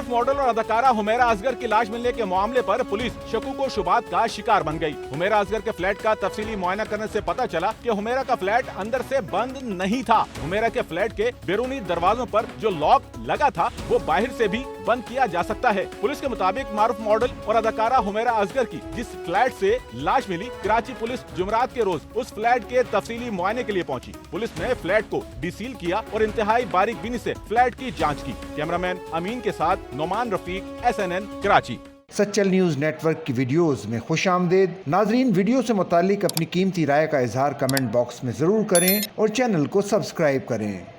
मारूफ model और अदाकारा हुमैरा असगर की लाश मिलने के मामले पर पुलिस शकूक व शुबात का शिकार बन गई। हुमैरा असगर के फ्लैट का तफसीली मुआयना करने से पता चला कि हुमैरा का फ्लैट अंदर से बंद नहीं था। हुमैरा के फ्लैट के बैरूनी दरवाजों पर जो लॉक लगा था वो बाहर से भी बंद किया जा सकता है। पुलिस के मुताबिक मारूफ मॉडल और अदाकारा हुमैरा असगर की जिस फ्लैट से लाश मिली, कराची पुलिस जुमरात के रोज उस फ्लैट के तफसीली मुआयने के लिए पहुंची। पुलिस ने फ्लैट को डीसील किया और इंतहाई बारीक बीनी से फ्लैट की जांच की। कैमरामैन अमीन के साथ नोमान रफीक, SNN कराची। सचल न्यूज़ नेटवर्क की वीडियोस में खुशामदीद। नाजरीन, वीडियो से मुतालिक अपनी कीमती राय का इजहार कमेंट बॉक्स में जरूर करें और चैनल को सब्सक्राइब करें।